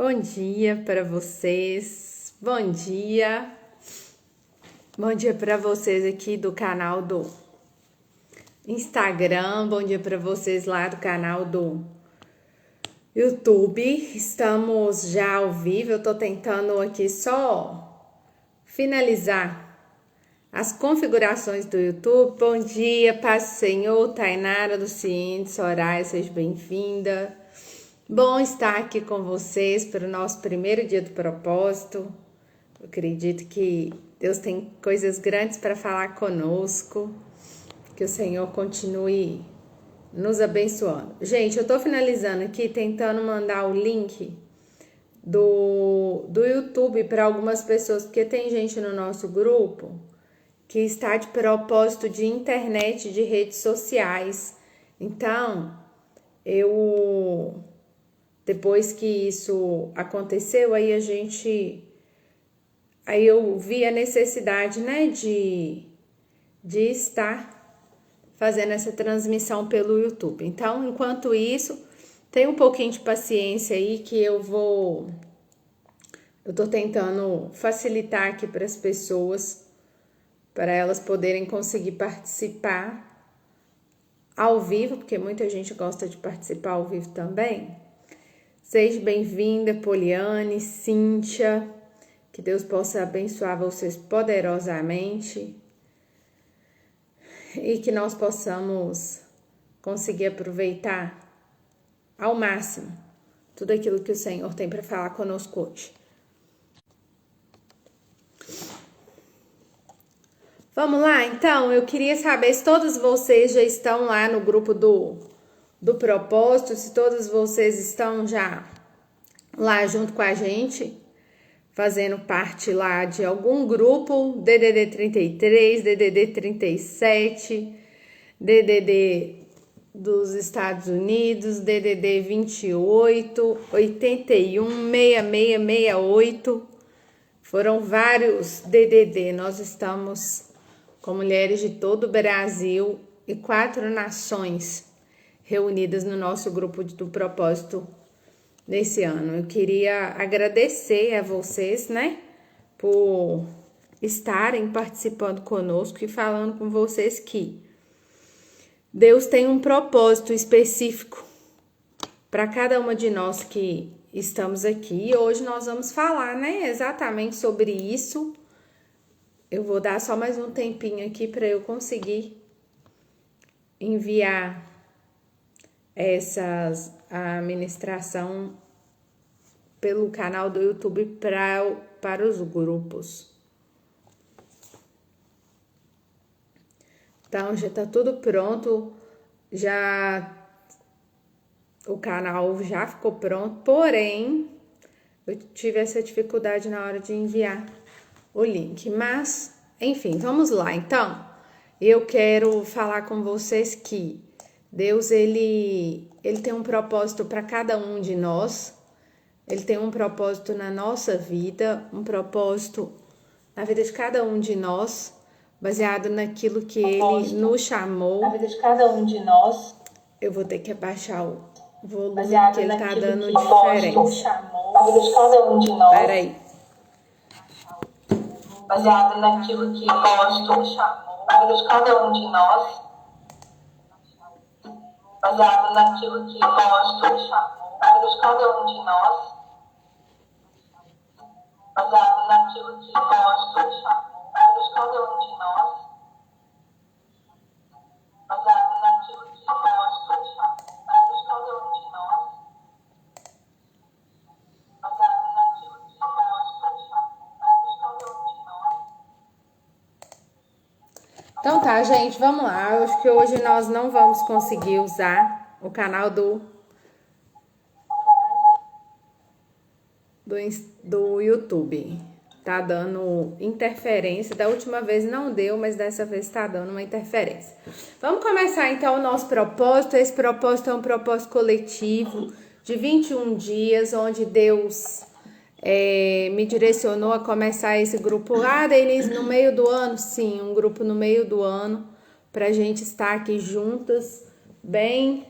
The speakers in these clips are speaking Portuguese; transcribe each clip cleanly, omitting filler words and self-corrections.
Bom dia para vocês, bom dia para vocês aqui do canal do Instagram, bom dia para vocês lá do canal do YouTube. Estamos já ao vivo, eu tô tentando aqui só finalizar as configurações do YouTube. Bom dia, paz do Senhor, Tainara, Luciene, Soraya, seja bem-vinda. Bom estar aqui com vocês para o nosso primeiro dia do propósito. Eu acredito que Deus tem coisas grandes para falar conosco, que o Senhor continue nos abençoando. Gente, eu estou finalizando aqui, tentando mandar o link do YouTube para algumas pessoas, porque tem gente no nosso grupo que está de propósito de internet, de redes sociais. Então, depois que isso aconteceu, aí eu vi a necessidade, né, de estar fazendo essa transmissão pelo YouTube. Então, enquanto isso, tem um pouquinho de paciência aí que eu tô tentando facilitar aqui para as pessoas, para elas poderem conseguir participar ao vivo, porque muita gente gosta de participar ao vivo também. Seja bem-vinda, Poliane, Cíntia, que Deus possa abençoar vocês poderosamente e que nós possamos conseguir aproveitar ao máximo tudo aquilo que o Senhor tem para falar conosco hoje. Vamos lá, então, eu queria saber se todos vocês já estão lá no grupo do propósito, se todos vocês estão já lá junto com a gente, fazendo parte lá de algum grupo, DDD 33, DDD 37, DDD dos Estados Unidos, DDD 28, 81, 66, 68, foram vários DDD, nós estamos com mulheres de todo o Brasil e 4 nações reunidas no nosso grupo do propósito nesse ano. Eu queria agradecer a vocês, né, por estarem participando conosco e falando com vocês que Deus tem um propósito específico para cada uma de nós que estamos aqui. E hoje nós vamos falar, né, exatamente sobre isso. Eu vou dar só mais um tempinho aqui para eu conseguir enviar a ministração pelo canal do YouTube para os grupos. Então, já está tudo pronto, o canal já ficou pronto, porém, eu tive essa dificuldade na hora de enviar o link, mas, enfim, vamos lá. Então, eu quero falar com vocês que Deus, ele tem um propósito para cada um de nós. Ele tem um propósito na nossa vida, um propósito na vida de cada um de nós, baseado naquilo que Ele nos chamou. Na vida de cada um de nós. Eu vou ter que abaixar o volume, porque ele tá dando diferença. Na vida de cada um de nós. Peraí. Baseado naquilo que Deus chamou. Na vida de cada um de nós. Baseado naquilo que Deus chamou. Na vida de cada um de nós. Baseado naquilo que Deus chamou. Na vida de cada um de nós. Baseado naquilo que Deus chamou. Na vida de cada um de nós. Baseado naquilo que Deus chamou. Na vida de cada um de nós. Então tá, gente, vamos lá. Eu acho que hoje nós não vamos conseguir usar o canal do YouTube. Tá dando interferência. Da última vez não deu, mas dessa vez tá dando uma interferência. Vamos começar então o nosso propósito. Esse propósito é um propósito coletivo de 21 dias, onde Deus me direcionou a começar esse grupo lá, Denise, no meio do ano. Sim, um grupo no meio do ano, pra gente estar aqui juntas, bem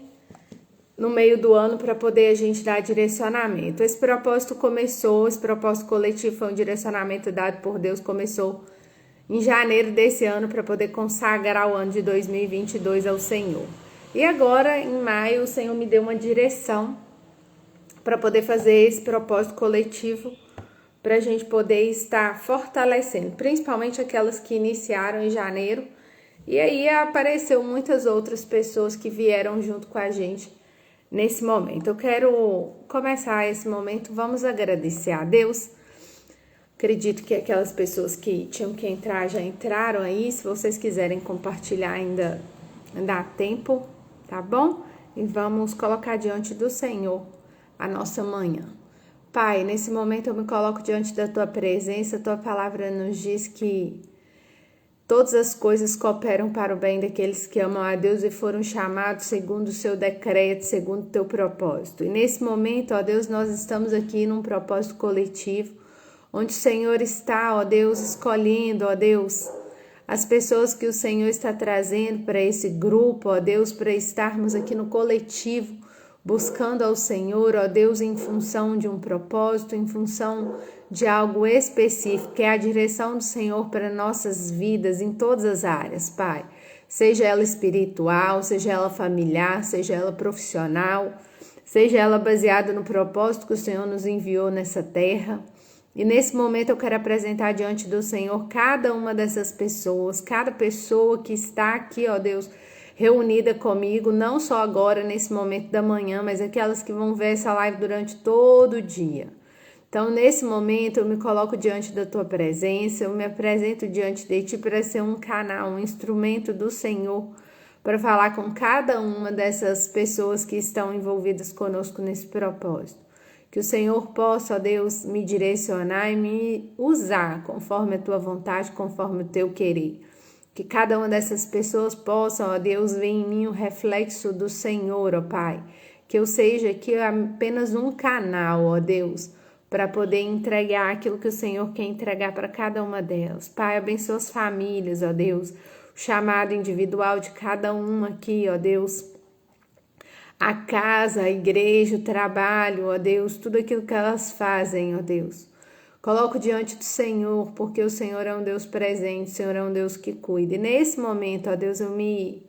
no meio do ano para poder a gente dar direcionamento. Esse propósito coletivo foi um direcionamento dado por Deus, começou em janeiro desse ano para poder consagrar o ano de 2022 ao Senhor. E agora, em maio, o Senhor me deu uma direção para poder fazer esse propósito coletivo, para a gente poder estar fortalecendo, principalmente aquelas que iniciaram em janeiro. E aí apareceu muitas outras pessoas que vieram junto com a gente nesse momento. Eu quero começar esse momento, vamos agradecer a Deus. Acredito que aquelas pessoas que tinham que entrar já entraram aí. Se vocês quiserem compartilhar ainda dá tempo, tá bom? E vamos colocar diante do Senhor a nossa manhã. Pai, nesse momento eu me coloco diante da Tua presença. Tua palavra nos diz que todas as coisas cooperam para o bem daqueles que amam a Deus e foram chamados segundo o Seu decreto, segundo o Teu propósito. E nesse momento, ó Deus, nós estamos aqui num propósito coletivo, onde o Senhor está, ó Deus, escolhendo, ó Deus, as pessoas que o Senhor está trazendo para esse grupo, ó Deus, para estarmos aqui no coletivo, buscando ao Senhor, ó Deus, em função de um propósito, em função de algo específico, que é a direção do Senhor para nossas vidas em todas as áreas, Pai. Seja ela espiritual, seja ela familiar, seja ela profissional, seja ela baseada no propósito que o Senhor nos enviou nessa terra. E nesse momento eu quero apresentar diante do Senhor cada uma dessas pessoas, cada pessoa que está aqui, ó Deus, reunida comigo, não só agora nesse momento da manhã, mas aquelas que vão ver essa live durante todo o dia. Então, nesse momento, eu me coloco diante da Tua presença, eu me apresento diante de Ti para ser um canal, um instrumento do Senhor, para falar com cada uma dessas pessoas que estão envolvidas conosco nesse propósito. Que o Senhor possa, ó Deus, me direcionar e me usar conforme a Tua vontade, conforme o Teu querer. Que cada uma dessas pessoas possa, ó Deus, ver em mim o reflexo do Senhor, ó Pai. Que eu seja aqui apenas um canal, ó Deus, para poder entregar aquilo que o Senhor quer entregar para cada uma delas. Pai, abençoa as famílias, ó Deus, o chamado individual de cada uma aqui, ó Deus. A casa, a igreja, o trabalho, ó Deus, tudo aquilo que elas fazem, ó Deus. Coloco diante do Senhor, porque o Senhor é um Deus presente, o Senhor é um Deus que cuida. E nesse momento, ó Deus, eu me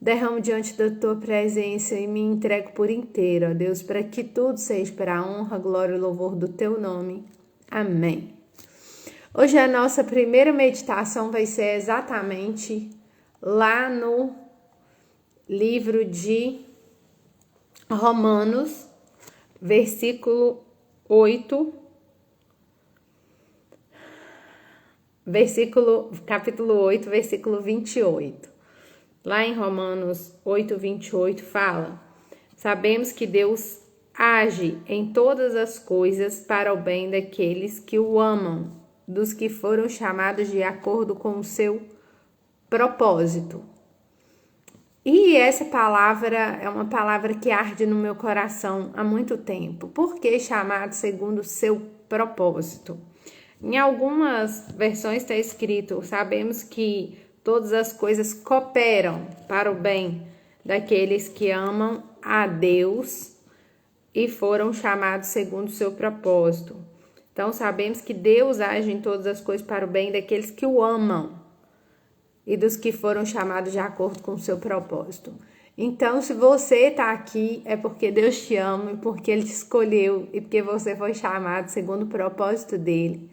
derramo diante da Tua presença e me entrego por inteiro, ó Deus, para que tudo seja para a honra, glória e louvor do Teu nome. Amém. Hoje a nossa primeira meditação vai ser exatamente lá no livro de Romanos, capítulo 8, versículo 28. Lá em Romanos 8, 28 fala: sabemos que Deus age em todas as coisas para o bem daqueles que o amam, dos que foram chamados de acordo com o seu propósito. E essa palavra é uma palavra que arde no meu coração há muito tempo. Por que chamado segundo o seu propósito? Em algumas versões está escrito: sabemos que todas as coisas cooperam para o bem daqueles que amam a Deus e foram chamados segundo o seu propósito. Então, sabemos que Deus age em todas as coisas para o bem daqueles que o amam e dos que foram chamados de acordo com o seu propósito. Então, se você está aqui, é porque Deus te ama e porque Ele te escolheu e porque você foi chamado segundo o propósito dEle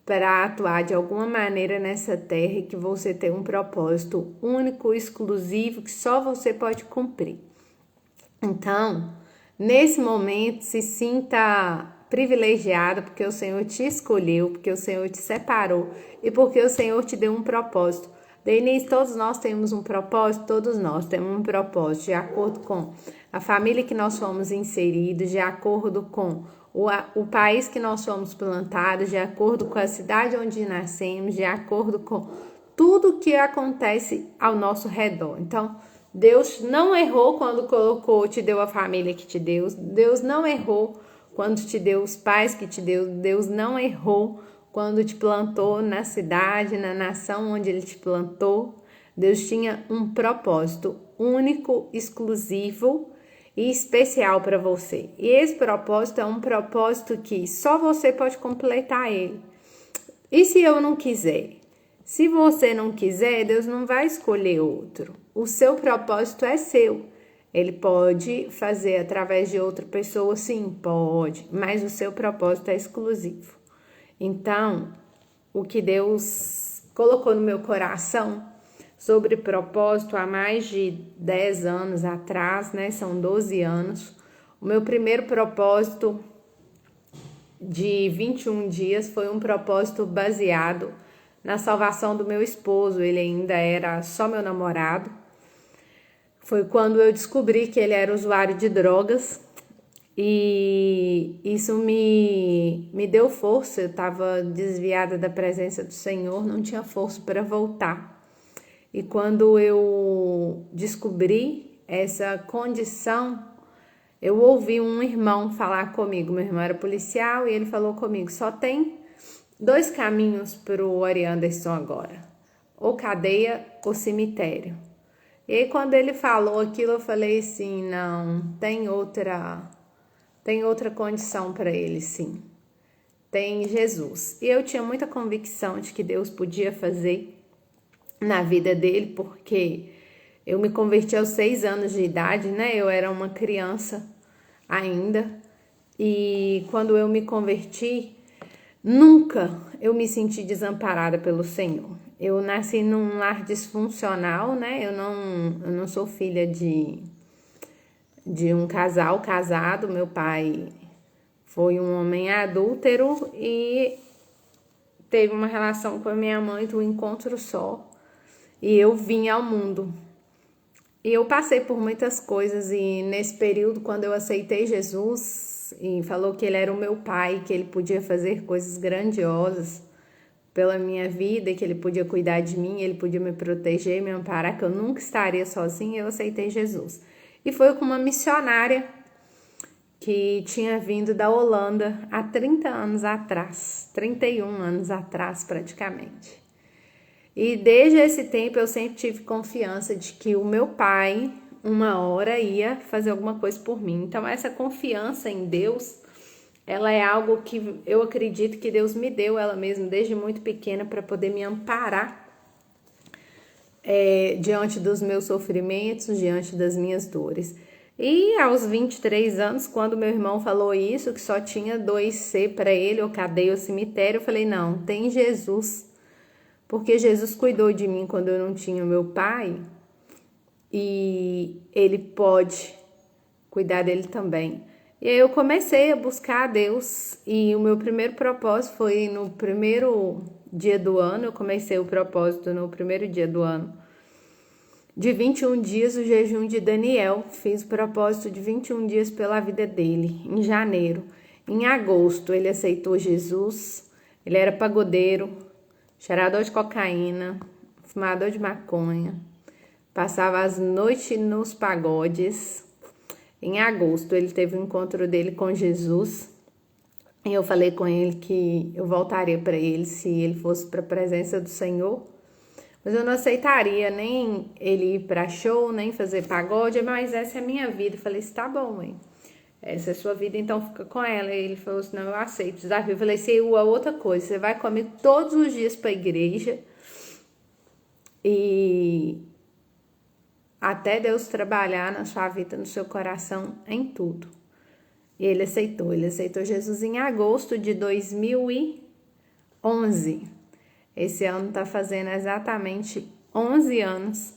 para atuar de alguma maneira nessa terra e que você tem um propósito único, exclusivo, que só você pode cumprir. Então, nesse momento, se sinta privilegiada porque o Senhor te escolheu, porque o Senhor te separou e porque o Senhor te deu um propósito. Denise, todos nós temos um propósito, todos nós temos um propósito de acordo com a família que nós fomos inseridos, de acordo com o país que nós fomos plantados, de acordo com a cidade onde nascemos, de acordo com tudo que acontece ao nosso redor. Então, Deus não errou quando te deu a família que te deu. Deus não errou quando te deu os pais que te deu. Deus não errou quando te plantou na cidade, na nação onde Ele te plantou. Deus tinha um propósito único, exclusivo, e especial para você. E esse propósito é um propósito que só você pode completar ele. E se eu não quiser? Se você não quiser, Deus não vai escolher outro. O seu propósito é seu. Ele pode fazer através de outra pessoa, sim, pode, mas o seu propósito é exclusivo. Então, o que Deus colocou no meu coração sobre propósito há mais de 10 anos atrás, né? São 12 anos. O meu primeiro propósito de 21 dias foi um propósito baseado na salvação do meu esposo. Ele ainda era só meu namorado. Foi quando eu descobri que ele era usuário de drogas e isso me deu força. Eu estava desviada da presença do Senhor, não tinha força para voltar. E quando eu descobri essa condição, eu ouvi um irmão falar comigo. Meu irmão era policial e ele falou comigo: só tem 2 caminhos para o Ori Anderson agora, ou cadeia ou cemitério. E aí, quando ele falou aquilo, eu falei assim: não, tem outra condição para ele, sim. Tem Jesus. E eu tinha muita convicção de que Deus podia fazer na vida dele, porque eu me converti aos 6 anos de idade, né? Eu era uma criança ainda. E quando eu me converti, nunca eu me senti desamparada pelo Senhor. Eu nasci num lar disfuncional, né? Eu não sou filha de um casal casado. Meu pai foi um homem adúltero e teve uma relação com a minha mãe de um encontro só. E eu vim ao mundo. E eu passei por muitas coisas e nesse período, quando eu aceitei Jesus e falou que ele era o meu pai, que ele podia fazer coisas grandiosas pela minha vida, que ele podia cuidar de mim, ele podia me proteger, me amparar, que eu nunca estaria sozinha, eu aceitei Jesus. E foi com uma missionária que tinha vindo da Holanda há 30 anos atrás, 31 anos atrás praticamente. E desde esse tempo eu sempre tive confiança de que o meu pai, uma hora, ia fazer alguma coisa por mim. Então essa confiança em Deus, ela é algo que eu acredito que Deus me deu ela mesma desde muito pequena para poder me amparar diante dos meus sofrimentos, diante das minhas dores. E aos 23 anos, quando meu irmão falou isso, que só tinha 2C para ele, ou cadeia ou cemitério, eu falei: não, tem Jesus. Porque Jesus cuidou de mim quando eu não tinha meu pai e ele pode cuidar dele também. E aí eu comecei a buscar a Deus e o meu primeiro propósito foi no primeiro dia do ano. Eu comecei o propósito no primeiro dia do ano. De 21 dias, o jejum de Daniel. Fiz o propósito de 21 dias pela vida dele, em janeiro. Em agosto, ele aceitou Jesus. Ele era pagodeiro, cheirador de cocaína, fumador de maconha, passava as noites nos pagodes. Em agosto ele teve o encontro dele com Jesus e eu falei com ele que eu voltaria para ele se ele fosse para a presença do Senhor, mas eu não aceitaria nem ele ir para show, nem fazer pagode, mas essa é a minha vida. Eu falei: tá bom, mãe, essa é a sua vida, então fica com ela. E ele falou assim: não, eu aceito o desafio. Eu falei assim: outra coisa, você vai comigo todos os dias para a igreja e até Deus trabalhar na sua vida, no seu coração, em tudo. E ele aceitou Jesus em agosto de 2011. Esse ano tá fazendo exatamente 11 anos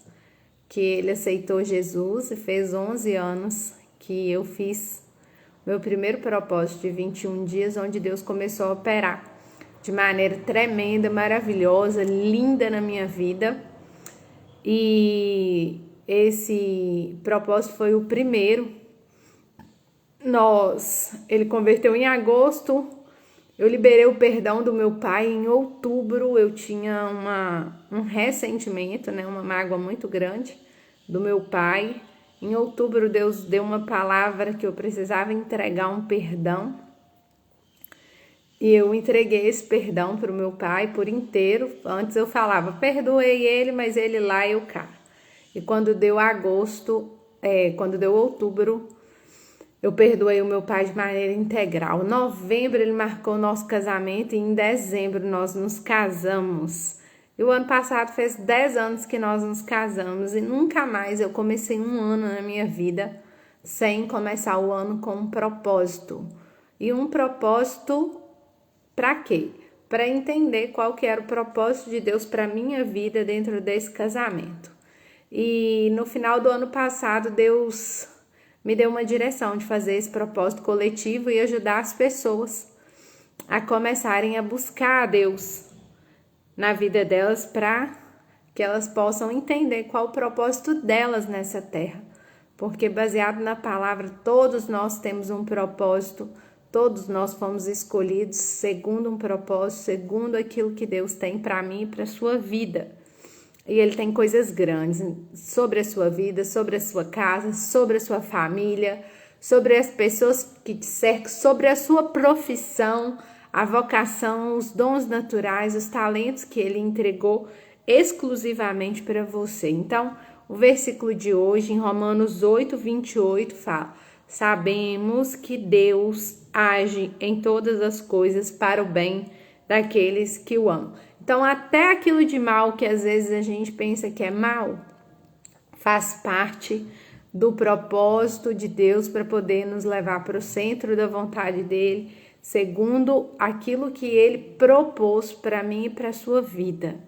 que ele aceitou Jesus e fez 11 anos que eu fiz meu primeiro propósito de 21 dias, onde Deus começou a operar de maneira tremenda, maravilhosa, linda na minha vida. E esse propósito foi o primeiro. Ele converteu em agosto, eu liberei o perdão do meu pai. Em outubro eu tinha um ressentimento, né, uma mágoa muito grande do meu pai. Em outubro Deus deu uma palavra que eu precisava entregar um perdão. E eu entreguei esse perdão para o meu pai por inteiro. Antes eu falava: perdoei ele, mas ele lá, eu cá. E quando deu outubro, Eu perdoei o meu pai de maneira integral. Em novembro ele marcou o nosso casamento e em dezembro nós nos casamos. E o ano passado fez 10 anos que nós nos casamos e nunca mais eu comecei um ano na minha vida sem começar o ano com um propósito. E um propósito para quê? Para entender qual que era o propósito de Deus para minha vida dentro desse casamento. E no final do ano passado Deus me deu uma direção de fazer esse propósito coletivo e ajudar as pessoas a começarem a buscar a Deus na vida delas para que elas possam entender qual o propósito delas nessa terra. Porque baseado na palavra, todos nós temos um propósito, todos nós fomos escolhidos segundo um propósito, segundo aquilo que Deus tem para mim e para a sua vida. E Ele tem coisas grandes sobre a sua vida, sobre a sua casa, sobre a sua família, sobre as pessoas que te cercam, sobre a sua profissão, a vocação, os dons naturais, os talentos que Ele entregou exclusivamente para você. Então, o versículo de hoje, em Romanos 8, 28, fala: sabemos que Deus age em todas as coisas para o bem daqueles que o amam. Então, até aquilo de mal que às vezes a gente pensa que é mal, faz parte do propósito de Deus para poder nos levar para o centro da vontade dele, segundo aquilo que ele propôs para mim e para a sua vida.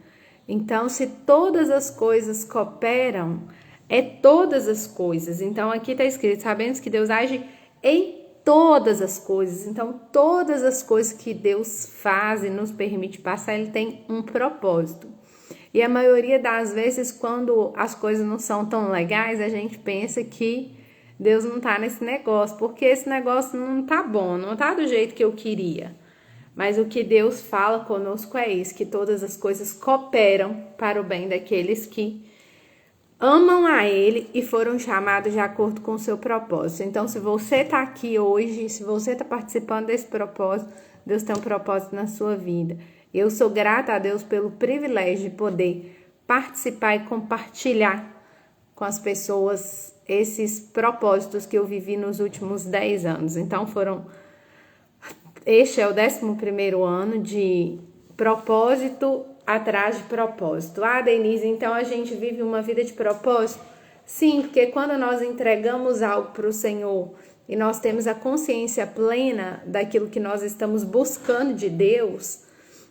Então, se todas as coisas cooperam, é todas as coisas. Então, aqui está escrito: sabemos que Deus age em todas as coisas. Então, todas as coisas que Deus faz e nos permite passar, Ele tem um propósito. E a maioria das vezes, quando as coisas não são tão legais, a gente pensa que Deus não tá nesse negócio, porque esse negócio não tá bom, não tá do jeito que eu queria. Mas o que Deus fala conosco é isso, que todas as coisas cooperam para o bem daqueles que amam a Ele e foram chamados de acordo com o seu propósito. Então, se você está aqui hoje, se você está participando desse propósito, Deus tem um propósito na sua vida. Eu sou grata a Deus pelo privilégio de poder participar e compartilhar com as pessoas esses propósitos que eu vivi nos últimos 10 anos. Então, este é o 11º ano de propósito atrás de propósito. Ah, Denise, então a gente vive uma vida de propósito? Sim, porque quando nós entregamos algo para o Senhor e nós temos a consciência plena daquilo que nós estamos buscando de Deus,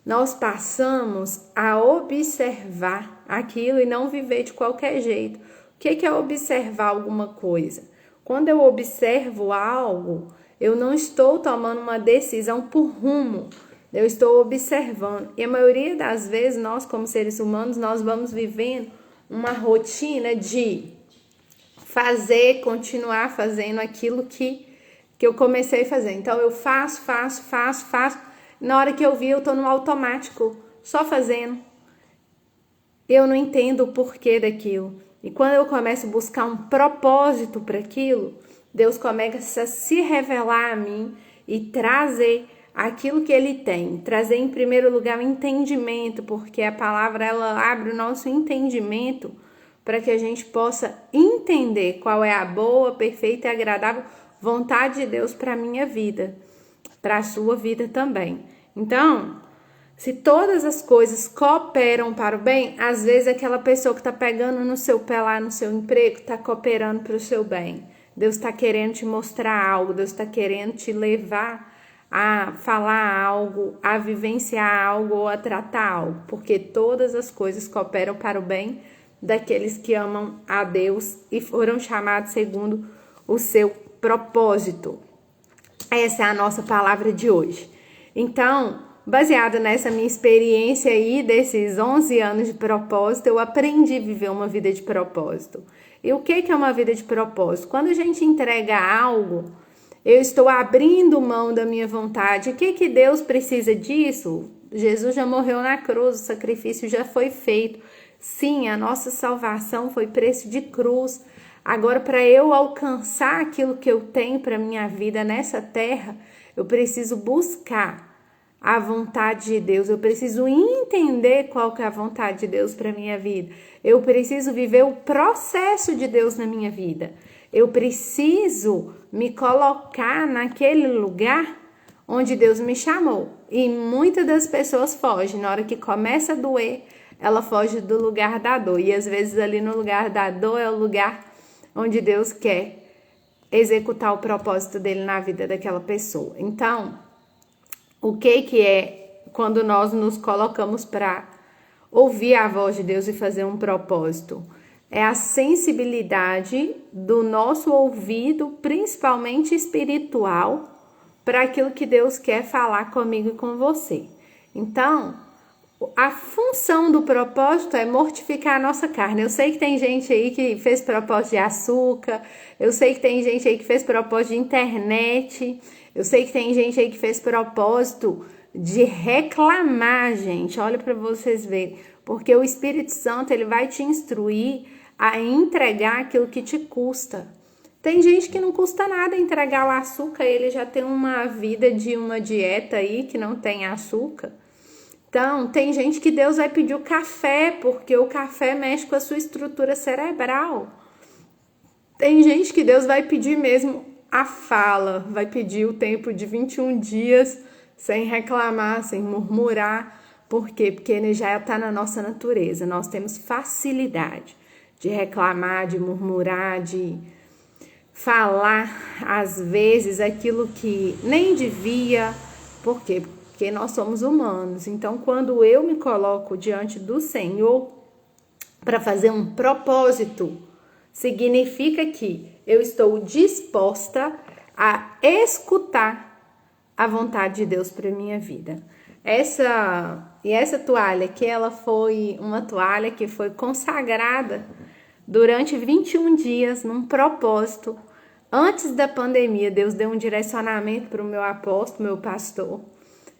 nós passamos a observar aquilo e não viver de qualquer jeito. O que é observar alguma coisa? Quando eu observo algo, eu não estou tomando uma decisão por rumo, eu estou observando. E a maioria das vezes, nós como seres humanos, nós vamos vivendo uma rotina de fazer, continuar fazendo aquilo que eu comecei a fazer. Então, eu faço. Na hora que eu vi, eu estou no automático, só fazendo. Eu não entendo o porquê daquilo. E quando eu começo a buscar um propósito para aquilo, Deus começa a se revelar a mim e trazer aquilo que Ele tem. Trazer em primeiro lugar o entendimento, porque a palavra ela abre o nosso entendimento para que a gente possa entender qual é a boa, perfeita e agradável vontade de Deus para a minha vida, para a sua vida também. Então, se todas as coisas cooperam para o bem, às vezes aquela pessoa que está pegando no seu pé lá no seu emprego está cooperando para o seu bem. Deus está querendo te mostrar algo, Deus está querendo te levar a falar algo, a vivenciar algo ou a tratar algo, porque todas as coisas cooperam para o bem daqueles que amam a Deus e foram chamados segundo o seu propósito. Essa é a nossa palavra de hoje. Então, baseado nessa minha experiência aí desses 11 anos de propósito, eu aprendi a viver uma vida de propósito. E o que é uma vida de propósito? Quando a gente entrega algo, eu estou abrindo mão da minha vontade. O que Deus precisa disso? Jesus já morreu na cruz, o sacrifício já foi feito. Sim, a nossa salvação foi preço de cruz. Agora, para eu alcançar aquilo que eu tenho para minha vida nessa terra, eu preciso buscar a vontade de Deus, eu preciso entender qual que é a vontade de Deus para minha vida, eu preciso viver o processo de Deus na minha vida. Eu preciso me colocar naquele lugar onde Deus me chamou. E muitas das pessoas fogem. Na hora que começa a doer, ela foge do lugar da dor. E às vezes ali no lugar da dor é o lugar onde Deus quer executar o propósito dele na vida daquela pessoa. Então, o que é quando nós nos colocamos para ouvir a voz de Deus e fazer um propósito? É a sensibilidade do nosso ouvido, principalmente espiritual, para aquilo que Deus quer falar comigo e com você. Então, a função do propósito é mortificar a nossa carne. Eu sei que tem gente aí que fez propósito de açúcar, eu sei que tem gente aí que fez propósito de internet, eu sei que tem gente aí que fez propósito de reclamar, gente. Olha para vocês verem, porque o Espírito Santo ele vai te instruir a entregar aquilo que te custa. Tem gente que não custa nada entregar o açúcar, ele já tem uma vida de uma dieta aí que não tem açúcar. Então, tem gente que Deus vai pedir o café, porque o café mexe com a sua estrutura cerebral. Tem gente que Deus vai pedir mesmo a fala, vai pedir o tempo de 21 dias sem reclamar, sem murmurar. Por quê? Porque ele já está na nossa natureza. Nós temos facilidade de reclamar, de murmurar, de falar, às vezes, aquilo que nem devia. Por quê? Porque nós somos humanos. Então, quando eu me coloco diante do Senhor para fazer um propósito, significa que eu estou disposta a escutar a vontade de Deus para minha vida. Essa toalha aqui, ela foi uma toalha que foi consagrada durante 21 dias num propósito. Antes da pandemia, Deus deu um direcionamento para o meu apóstolo, meu pastor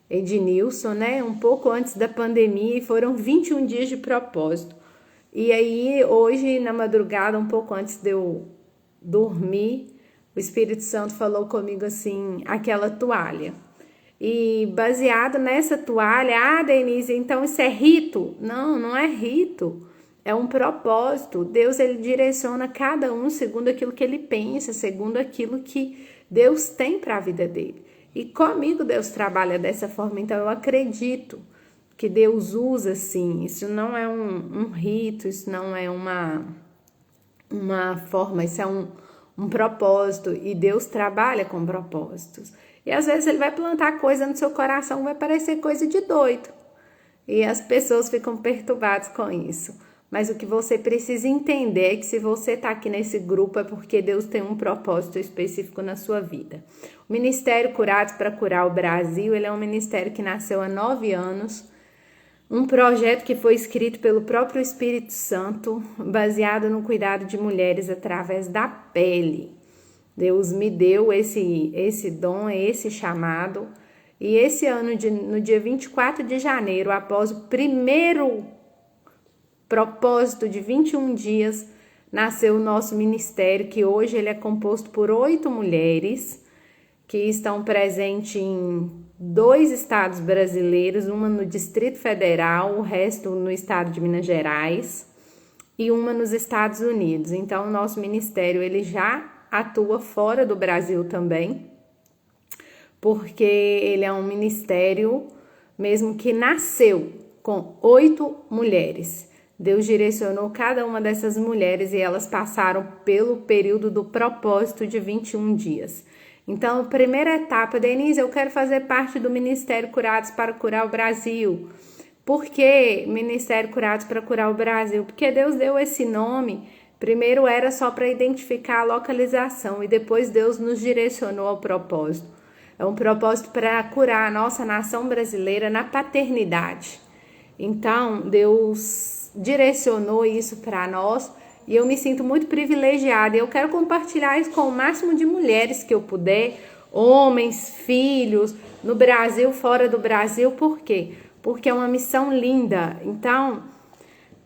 Ednilson, né? Um pouco antes da pandemia, e foram 21 dias de propósito. E aí, hoje, na madrugada, um pouco antes de eu dormir, o Espírito Santo falou comigo assim, aquela toalha. E baseado nessa toalha, Denise, então isso é rito? Não, não é rito. É um propósito. Deus, ele direciona cada um segundo aquilo que ele pensa, segundo aquilo que Deus tem para a vida dele. E comigo Deus trabalha dessa forma, então eu acredito que Deus usa assim. Isso não é um rito, isso não é uma forma, isso é um propósito. E Deus trabalha com propósitos. E às vezes ele vai plantar coisa no seu coração, vai parecer coisa de doido. E as pessoas ficam perturbadas com isso. Mas o que você precisa entender é que se você está aqui nesse grupo é porque Deus tem um propósito específico na sua vida. O Ministério Curados para Curar o Brasil, ele é um ministério que nasceu há 9 anos. Um projeto que foi escrito pelo próprio Espírito Santo, baseado no cuidado de mulheres através da pele. Deus me deu esse dom, esse chamado. E esse ano, no dia 24 de janeiro, após o primeiro propósito de 21 dias, nasceu o nosso ministério, que hoje ele é composto por 8 mulheres que estão presentes em 2 estados brasileiros, uma no Distrito Federal, o resto no estado de Minas Gerais e uma nos Estados Unidos. Então, o nosso ministério ele já atua fora do Brasil também, porque ele é um ministério mesmo que nasceu com 8 mulheres. Deus direcionou cada uma dessas mulheres e elas passaram pelo período do propósito de 21 dias. Então, primeira etapa, Denise, eu quero fazer parte do Ministério Curados para Curar o Brasil. Por que Ministério Curados para Curar o Brasil? Porque Deus deu esse nome. Primeiro era só para identificar a localização e depois Deus nos direcionou ao propósito. É um propósito para curar a nossa nação brasileira na paternidade. Então, Deus direcionou isso para nós e eu me sinto muito privilegiada. Eu quero compartilhar isso com o máximo de mulheres que eu puder, homens, filhos, no Brasil, fora do Brasil. Por quê? Porque é uma missão linda. Então,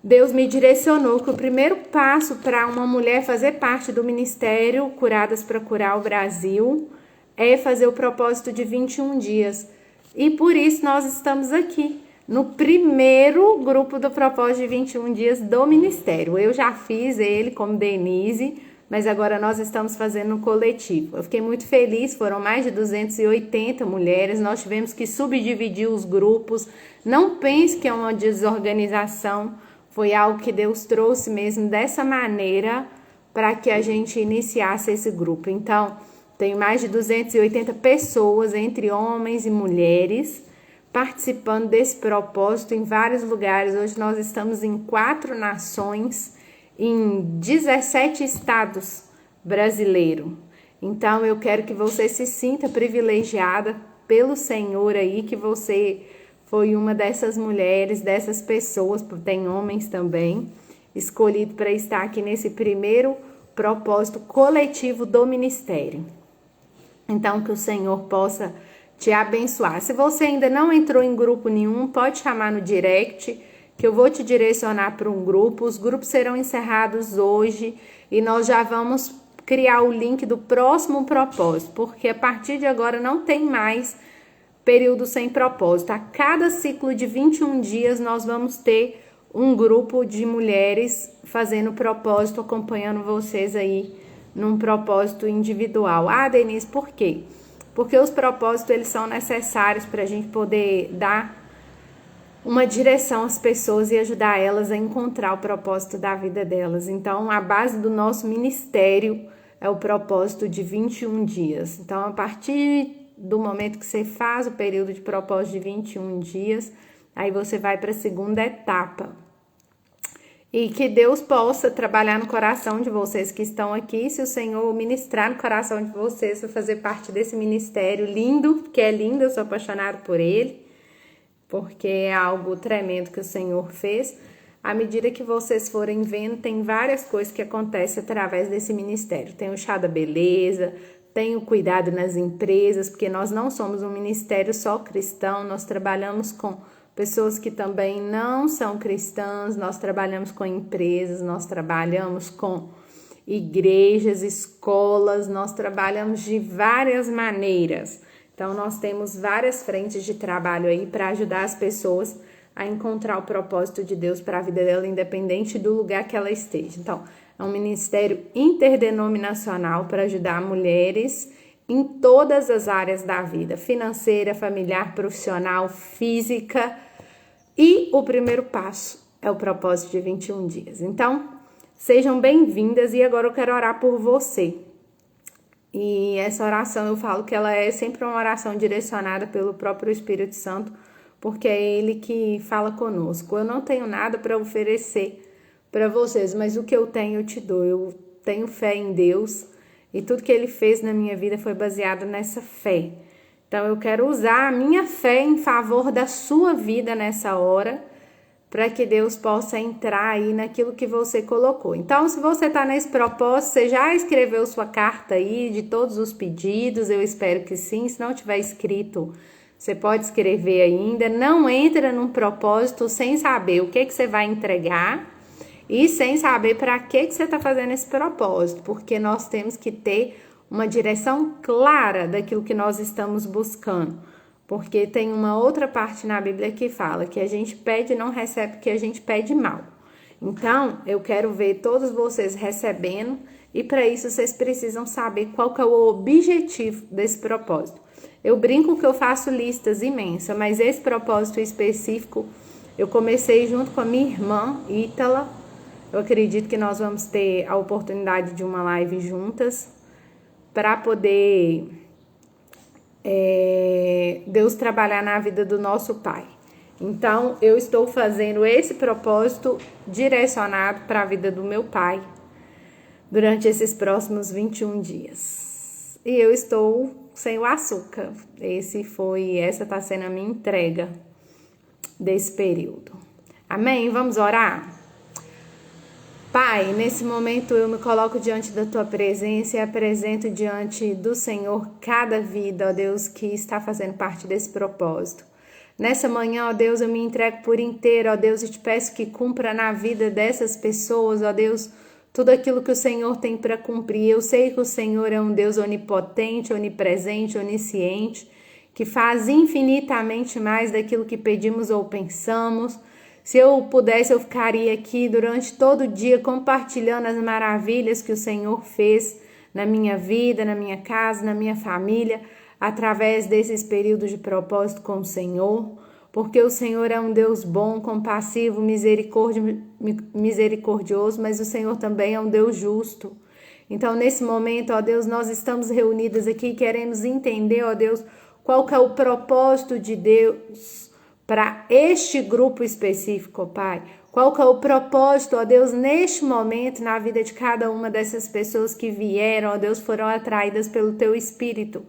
Deus me direcionou que o primeiro passo para uma mulher fazer parte do Ministério Curadas para Curar o Brasil é fazer o propósito de 21 dias. E por isso nós estamos aqui, no primeiro grupo do propósito de 21 dias do Ministério. Eu já fiz ele como Denise, mas agora nós estamos fazendo no coletivo. Eu fiquei muito feliz, foram mais de 280 mulheres, nós tivemos que subdividir os grupos. Não pense que é uma desorganização, foi algo que Deus trouxe mesmo dessa maneira para que a gente iniciasse esse grupo. Então, tem mais de 280 pessoas, entre homens e mulheres, participando desse propósito em vários lugares. Hoje nós estamos em 4 nações, em 17 estados brasileiros. Então, eu quero que você se sinta privilegiada pelo Senhor aí, que você foi uma dessas mulheres, dessas pessoas, tem homens também, escolhido para estar aqui nesse primeiro propósito coletivo do ministério. Então, que o Senhor possa te abençoar. Se você ainda não entrou em grupo nenhum, pode chamar no direct, que eu vou te direcionar para um grupo. Os grupos serão encerrados hoje e nós já vamos criar o link do próximo propósito, porque a partir de agora não tem mais período sem propósito. A cada ciclo de 21 dias nós vamos ter um grupo de mulheres fazendo propósito, acompanhando vocês aí num propósito individual. Ah, Denise, por quê? Porque os propósitos eles são necessários para a gente poder dar uma direção às pessoas e ajudar elas a encontrar o propósito da vida delas. Então, a base do nosso ministério é o propósito de 21 dias. Então, a partir do momento que você faz o período de propósito de 21 dias, aí você vai para a segunda etapa. E que Deus possa trabalhar no coração de vocês que estão aqui, se o Senhor ministrar no coração de vocês para fazer parte desse ministério lindo, que é lindo, eu sou apaixonada por ele, porque é algo tremendo que o Senhor fez. À medida que vocês forem vendo, tem várias coisas que acontecem através desse ministério. Tem o chá da beleza, tem o cuidado nas empresas, porque nós não somos um ministério só cristão, nós trabalhamos com pessoas que também não são cristãs, nós trabalhamos com empresas, nós trabalhamos com igrejas, escolas, nós trabalhamos de várias maneiras. Então, nós temos várias frentes de trabalho aí para ajudar as pessoas a encontrar o propósito de Deus para a vida dela, independente do lugar que ela esteja. Então, é um ministério interdenominacional para ajudar mulheres em todas as áreas da vida, financeira, familiar, profissional, física. E o primeiro passo é o propósito de 21 dias. Então, sejam bem-vindas e agora eu quero orar por você. E essa oração eu falo que ela é sempre uma oração direcionada pelo próprio Espírito Santo, porque é Ele que fala conosco. Eu não tenho nada para oferecer para vocês, mas o que eu tenho eu te dou. Eu tenho fé em Deus e tudo que Ele fez na minha vida foi baseado nessa fé. Então eu quero usar a minha fé em favor da sua vida nessa hora, para que Deus possa entrar aí naquilo que você colocou. Então, se você está nesse propósito, você já escreveu sua carta aí de todos os pedidos? Eu espero que sim. Se não tiver escrito, você pode escrever ainda. Não entra num propósito sem saber o que você vai entregar e sem saber para que você está fazendo esse propósito, porque nós temos que ter uma direção clara daquilo que nós estamos buscando. Porque tem uma outra parte na Bíblia que fala que a gente pede e não recebe porque a gente pede mal. Então, eu quero ver todos vocês recebendo e para isso vocês precisam saber qual que é o objetivo desse propósito. Eu brinco que eu faço listas imensas, mas esse propósito específico eu comecei junto com a minha irmã, Ítala. Eu acredito que nós vamos ter a oportunidade de uma live juntas para poder Deus trabalhar na vida do nosso Pai. Então, eu estou fazendo esse propósito direcionado para a vida do meu pai durante esses próximos 21 dias. E eu estou sem o açúcar. Essa está sendo a minha entrega desse período. Amém? Vamos orar? Pai, nesse momento eu me coloco diante da Tua presença e apresento diante do Senhor cada vida, ó Deus, que está fazendo parte desse propósito. Nessa manhã, ó Deus, eu me entrego por inteiro, ó Deus, e te peço que cumpra na vida dessas pessoas, ó Deus, tudo aquilo que o Senhor tem para cumprir. Eu sei que o Senhor é um Deus onipotente, onipresente, onisciente, que faz infinitamente mais daquilo que pedimos ou pensamos. Se eu pudesse, eu ficaria aqui durante todo o dia compartilhando as maravilhas que o Senhor fez na minha vida, na minha casa, na minha família, através desses períodos de propósito com o Senhor, porque o Senhor é um Deus bom, compassivo, misericordioso, mas o Senhor também é um Deus justo. Então, nesse momento, ó Deus, nós estamos reunidas aqui e queremos entender, ó Deus, qual que é o propósito de Deus para este grupo específico, ó Pai. Qual que é o propósito, ó Deus, neste momento, na vida de cada uma dessas pessoas que vieram, ó Deus, foram atraídas pelo Teu Espírito,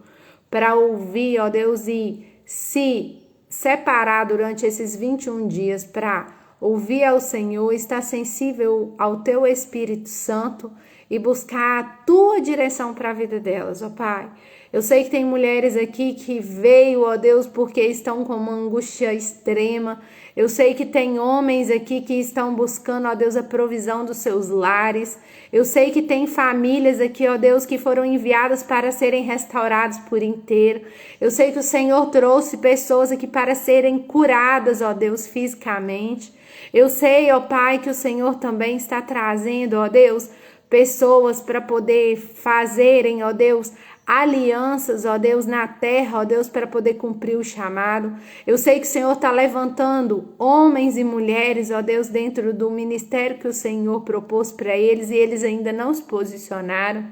para ouvir, ó Deus, e se separar durante esses 21 dias para ouvir ao Senhor, estar sensível ao Teu Espírito Santo e buscar a Tua direção para a vida delas, ó Pai. Eu sei que tem mulheres aqui que veio, ó Deus, porque estão com uma angústia extrema. Eu sei que tem homens aqui que estão buscando, ó Deus, a provisão dos seus lares. Eu sei que tem famílias aqui, ó Deus, que foram enviadas para serem restauradas por inteiro. Eu sei que o Senhor trouxe pessoas aqui para serem curadas, ó Deus, fisicamente. Eu sei, ó Pai, que o Senhor também está trazendo, ó Deus, pessoas para poder fazerem, ó Deus, alianças, ó Deus, na terra, ó Deus, para poder cumprir o chamado. Eu sei que o Senhor está levantando homens e mulheres, ó Deus, dentro do ministério que o Senhor propôs para eles e eles ainda não se posicionaram.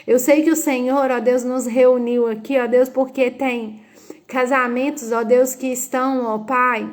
Eu sei que o Senhor, ó Deus, nos reuniu aqui, ó Deus, porque tem casamentos, ó Deus, que estão, ó Pai,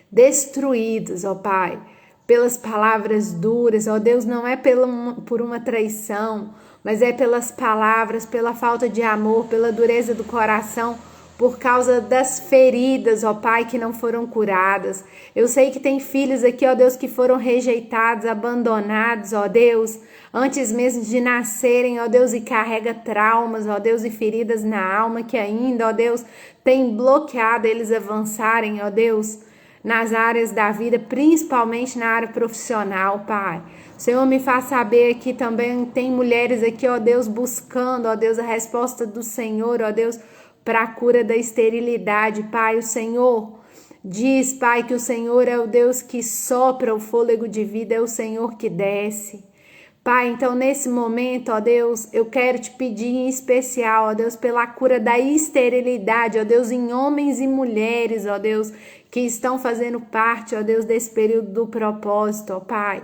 destruídos, ó Pai, pelas palavras duras, ó Deus, não é por uma traição, mas é pelas palavras, pela falta de amor, pela dureza do coração, por causa das feridas, ó Pai, que não foram curadas. Eu sei que tem filhos aqui, ó Deus, que foram rejeitados, abandonados, ó Deus, antes mesmo de nascerem, ó Deus, e carrega traumas, ó Deus, e feridas na alma que ainda, ó Deus, tem bloqueado eles avançarem, ó Deus, nas áreas da vida, principalmente na área profissional, Pai. O Senhor me faz saber que também tem mulheres aqui, ó Deus, buscando, ó Deus, a resposta do Senhor, ó Deus, para a cura da esterilidade, Pai. O Senhor diz, Pai, que o Senhor é o Deus que sopra o fôlego de vida, é o Senhor que desce. Pai, então nesse momento, ó Deus, eu quero te pedir em especial, ó Deus, pela cura da esterilidade, ó Deus, em homens e mulheres, ó Deus, que estão fazendo parte, ó Deus, desse período do propósito, ó Pai.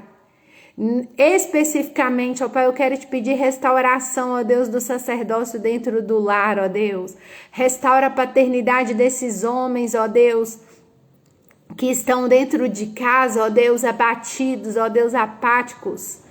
Especificamente, ó Pai, eu quero te pedir restauração, ó Deus, do sacerdócio dentro do lar, ó Deus. Restaura a paternidade desses homens, ó Deus, que estão dentro de casa, ó Deus, abatidos, ó Deus, apáticos.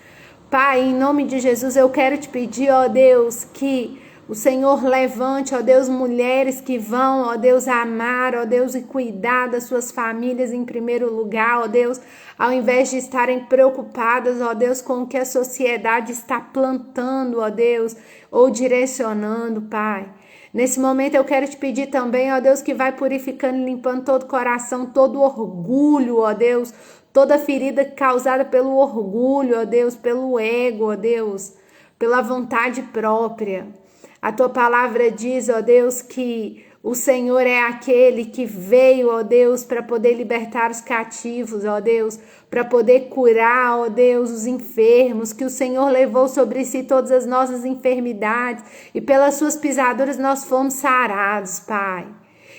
Pai, em nome de Jesus, eu quero te pedir, ó Deus, que o Senhor levante, ó Deus, mulheres que vão, ó Deus, amar, ó Deus, e cuidar das suas famílias em primeiro lugar, ó Deus, ao invés de estarem preocupadas, ó Deus, com o que a sociedade está plantando, ó Deus, ou direcionando, Pai. Nesse momento eu quero te pedir também, ó Deus, que vai purificando, limpando todo o coração, todo o orgulho, ó Deus, toda ferida causada pelo orgulho, ó Deus, pelo ego, ó Deus, pela vontade própria. A tua palavra diz, ó Deus, que o Senhor é aquele que veio, ó Deus, para poder libertar os cativos, ó Deus, para poder curar, ó Deus, os enfermos, que o Senhor levou sobre si todas as nossas enfermidades e pelas suas pisaduras nós fomos sarados, Pai.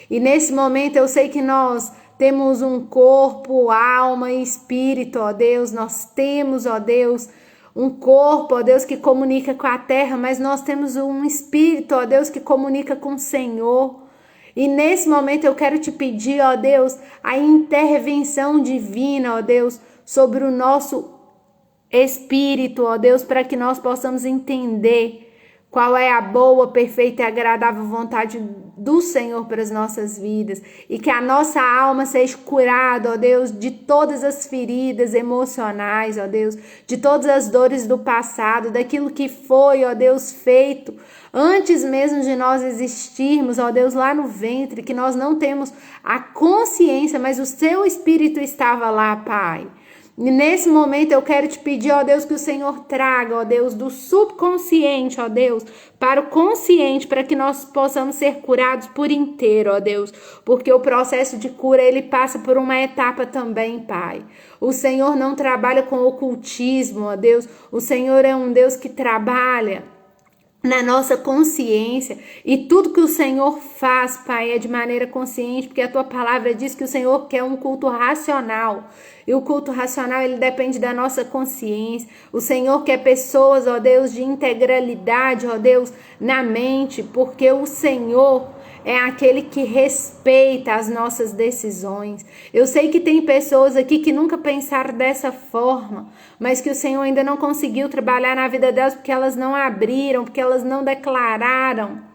E nesse momento eu sei que nós temos um corpo, alma e espírito, ó Deus, nós temos, ó Deus, um corpo, ó Deus, que comunica com a terra, mas nós temos um espírito, ó Deus, que comunica com o Senhor. E nesse momento eu quero te pedir, ó Deus, a intervenção divina, ó Deus, sobre o nosso espírito, ó Deus, para que nós possamos entender qual é a boa, perfeita e agradável vontade do Senhor para as nossas vidas. E que a nossa alma seja curada, ó Deus, de todas as feridas emocionais, ó Deus, de todas as dores do passado, daquilo que foi, ó Deus, feito antes mesmo de nós existirmos, ó Deus, lá no ventre, que nós não temos a consciência, mas o seu Espírito estava lá, Pai. E nesse momento eu quero te pedir, ó Deus, que o Senhor traga, ó Deus, do subconsciente, ó Deus, para o consciente, para que nós possamos ser curados por inteiro, ó Deus, porque o processo de cura, ele passa por uma etapa também, Pai. O Senhor não trabalha com ocultismo, ó Deus, o Senhor é um Deus que trabalha na nossa consciência, e tudo que o Senhor faz, Pai, é de maneira consciente, porque a tua palavra diz que o Senhor quer um culto racional, e o culto racional, ele depende da nossa consciência. O Senhor quer pessoas, ó Deus, de integralidade, ó Deus, na mente, porque o Senhor é aquele que respeita as nossas decisões. Eu sei que tem pessoas aqui que nunca pensaram dessa forma, mas que o Senhor ainda não conseguiu trabalhar na vida delas porque elas não abriram, porque elas não declararam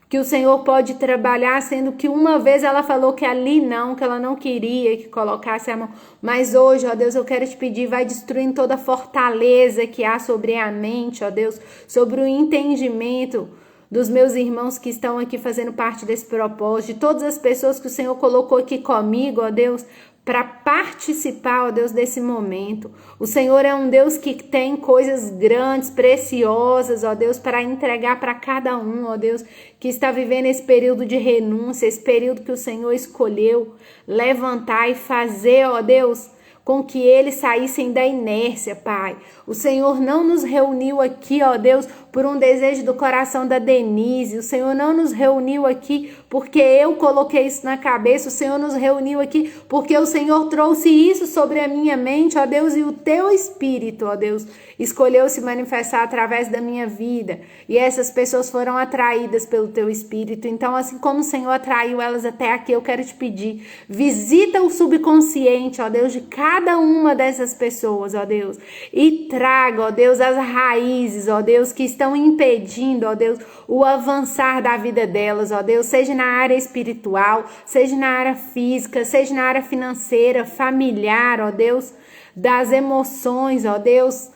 que o Senhor pode trabalhar, sendo que uma vez ela falou que ali não, que ela não queria que colocasse a mão. Mas hoje, ó Deus, eu quero te pedir, vai destruindo toda a fortaleza que há sobre a mente, ó Deus, sobre o entendimento dos meus irmãos que estão aqui fazendo parte desse propósito, de todas as pessoas que o Senhor colocou aqui comigo, ó Deus, para participar, ó Deus, desse momento. O Senhor é um Deus que tem coisas grandes, preciosas, ó Deus, para entregar para cada um, ó Deus, que está vivendo esse período de renúncia, esse período que o Senhor escolheu levantar e fazer, ó Deus, com que eles saíssem da inércia, Pai. O Senhor não nos reuniu aqui, ó Deus, por um desejo do coração da Denise. O Senhor não nos reuniu aqui porque eu coloquei isso na cabeça. O Senhor nos reuniu aqui porque o Senhor trouxe isso sobre a minha mente, ó Deus, e o teu Espírito, ó Deus, escolheu se manifestar através da minha vida. E essas pessoas foram atraídas pelo teu Espírito. Então, assim como o Senhor atraiu elas até aqui, eu quero te pedir, visita o subconsciente, ó Deus, de cada uma dessas pessoas, ó Deus, e traga, ó Deus, as raízes, ó Deus, que estão impedindo, ó Deus, o avançar da vida delas, ó Deus, seja na área espiritual, seja na área física, seja na área financeira, familiar, ó Deus, das emoções, ó Deus,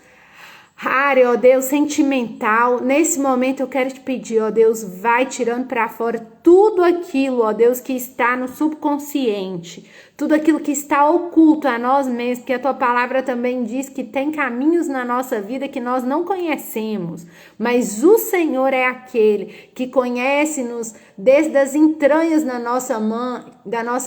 área, ó Deus, sentimental. Nesse momento eu quero te pedir, ó Deus, vai tirando para fora tudo aquilo, ó Deus, que está no subconsciente, tudo aquilo que está oculto a nós mesmos, porque a tua palavra também diz que tem caminhos na nossa vida que nós não conhecemos, mas o Senhor é aquele que conhece-nos desde as entranhas da nossa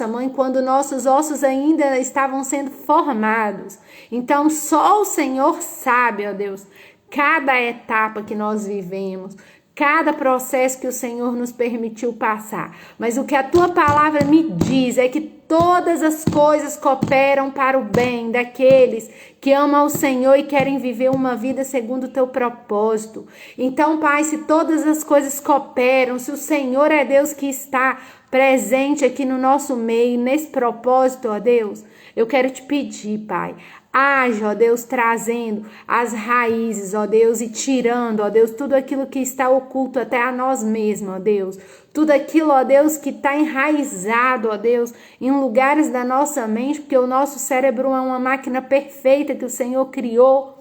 mãe, quando nossos ossos ainda estavam sendo formados. Então só o Senhor sabe, ó Deus, cada etapa que nós vivemos, cada processo que o Senhor nos permitiu passar. Mas o que a tua palavra me diz é que todas as coisas cooperam para o bem daqueles que amam ao Senhor e querem viver uma vida segundo o teu propósito. Então, Pai, se todas as coisas cooperam, se o Senhor é Deus que está presente aqui no nosso meio, nesse propósito, ó Deus, eu quero te pedir, Pai, age, ó Deus, trazendo as raízes, ó Deus, e tirando, ó Deus, tudo aquilo que está oculto até a nós mesmos, ó Deus. Tudo aquilo, ó Deus, que está enraizado, ó Deus, em lugares da nossa mente, porque o nosso cérebro é uma máquina perfeita que o Senhor criou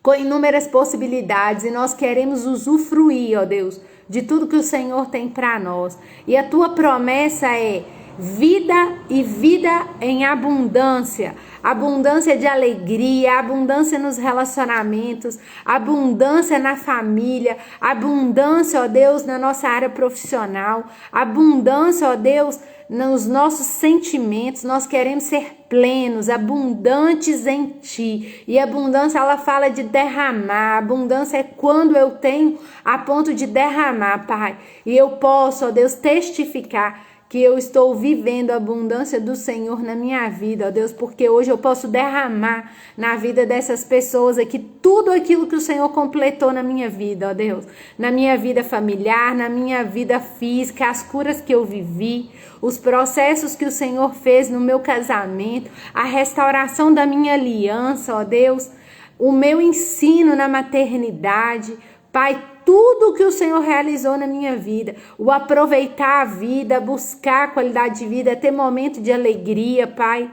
com inúmeras possibilidades e nós queremos usufruir, ó Deus, de tudo que o Senhor tem para nós. E a tua promessa é vida e vida em abundância. Abundância de alegria, abundância nos relacionamentos, abundância na família, abundância, ó Deus, na nossa área profissional, abundância, ó Deus, nos nossos sentimentos. Nós queremos ser plenos, abundantes em ti. E abundância, ela fala de derramar. Abundância é quando eu tenho a ponto de derramar, Pai. E eu posso, ó Deus, testificar que eu estou vivendo a abundância do Senhor na minha vida, ó Deus, porque hoje eu posso derramar na vida dessas pessoas aqui tudo aquilo que o Senhor completou na minha vida, ó Deus, na minha vida familiar, na minha vida física, as curas que eu vivi, os processos que o Senhor fez no meu casamento, a restauração da minha aliança, ó Deus, o meu ensino na maternidade, Pai, tudo que o Senhor realizou na minha vida, o aproveitar a vida, buscar qualidade de vida, ter momento de alegria, Pai.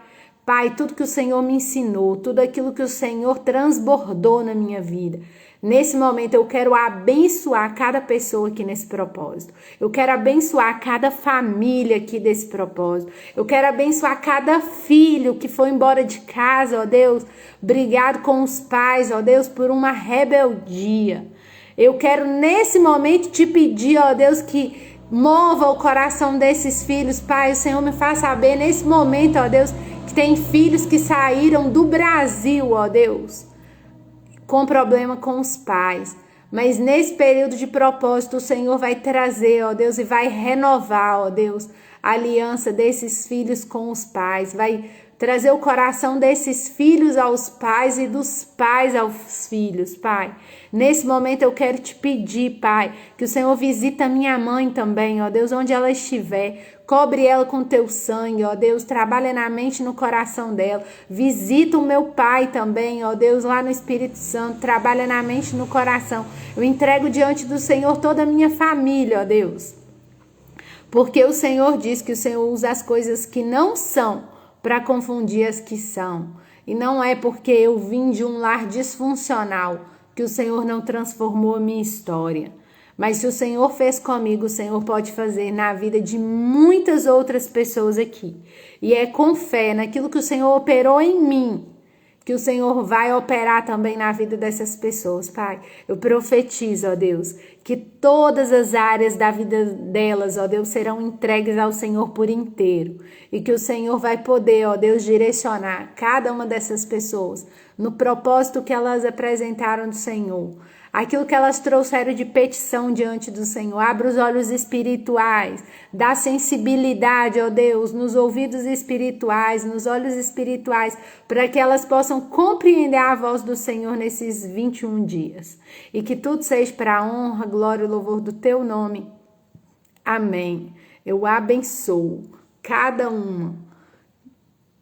Pai, tudo que o Senhor me ensinou, tudo aquilo que o Senhor transbordou na minha vida. Nesse momento eu quero abençoar cada pessoa aqui nesse propósito. Eu quero abençoar cada família aqui desse propósito. Eu quero abençoar cada filho que foi embora de casa, ó Deus, brigado com os pais, ó Deus, por uma rebeldia. Eu quero nesse momento te pedir, ó Deus, que mova o coração desses filhos, Pai. O Senhor me faz saber nesse momento, ó Deus, que tem filhos que saíram do Brasil, ó Deus, com problema com os pais. Mas nesse período de propósito, o Senhor vai trazer, ó Deus, e vai renovar, ó Deus, a aliança desses filhos com os pais. Vai trazer o coração desses filhos aos pais e dos pais aos filhos, Pai. Nesse momento eu quero te pedir, Pai, que o Senhor visita minha mãe também, ó Deus, onde ela estiver. Cobre ela com teu sangue, ó Deus, trabalha na mente e no coração dela. Visita o meu pai também, ó Deus, lá no Espírito Santo, trabalha na mente e no coração. Eu entrego diante do Senhor toda a minha família, ó Deus. Porque o Senhor diz que o Senhor usa as coisas que não são para confundir as que são. E não é porque eu vim de um lar disfuncional que o Senhor não transformou a minha história. Mas se o Senhor fez comigo, o Senhor pode fazer na vida de muitas outras pessoas aqui. E é com fé naquilo que o Senhor operou em mim, que o Senhor vai operar também na vida dessas pessoas, Pai. Eu profetizo, ó Deus, que todas as áreas da vida delas, ó Deus, serão entregues ao Senhor por inteiro. E que o Senhor vai poder, ó Deus, direcionar cada uma dessas pessoas no propósito que elas apresentaram do Senhor. Aquilo que elas trouxeram de petição diante do Senhor. Abra os olhos espirituais, dá sensibilidade, ó Deus, nos ouvidos espirituais, nos olhos espirituais, para que elas possam compreender a voz do Senhor nesses 21 dias. E que tudo seja para a honra, glória e louvor do teu nome. Amém. Eu abençoo cada uma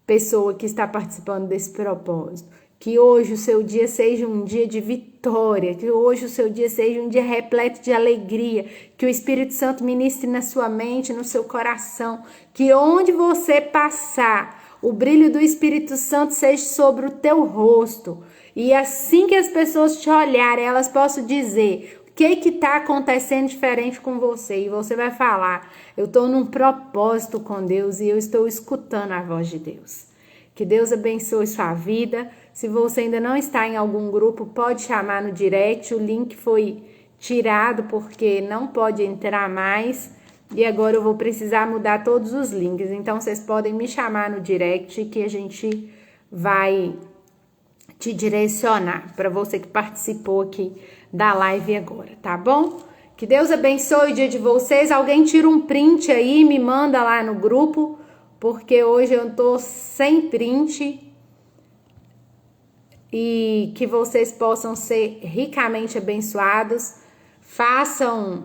pessoa que está participando desse propósito. Que hoje o seu dia seja um dia de vitória, que hoje o seu dia seja um dia repleto de alegria, que o Espírito Santo ministre na sua mente, no seu coração, que onde você passar, o brilho do Espírito Santo seja sobre o teu rosto, e assim que as pessoas te olharem, elas possam dizer: o que está acontecendo diferente com você? E você vai falar: eu estou num propósito com Deus e eu estou escutando a voz de Deus. Que Deus abençoe sua vida. Se você ainda não está em algum grupo, pode chamar no direct. O link foi tirado porque não pode entrar mais. E agora eu vou precisar mudar todos os links. Então, vocês podem me chamar no direct que a gente vai te direcionar para você que participou aqui da live agora, tá bom? Que Deus abençoe o dia de vocês. Alguém tira um print aí e me manda lá no grupo, porque hoje eu tô sem print. E que vocês possam ser ricamente abençoados. Façam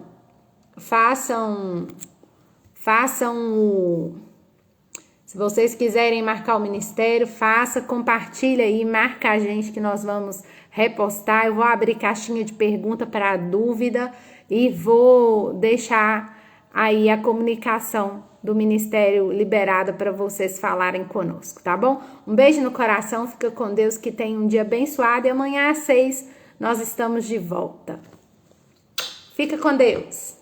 se vocês quiserem marcar o ministério, compartilha aí, marca a gente que nós vamos repostar. Eu vou abrir caixinha de pergunta para dúvida e vou deixar aí a comunicação do ministério liberada para vocês falarem conosco, tá bom? Um beijo no coração, fica com Deus, que tenha um dia abençoado e amanhã às 6 nós estamos de volta. Fica com Deus.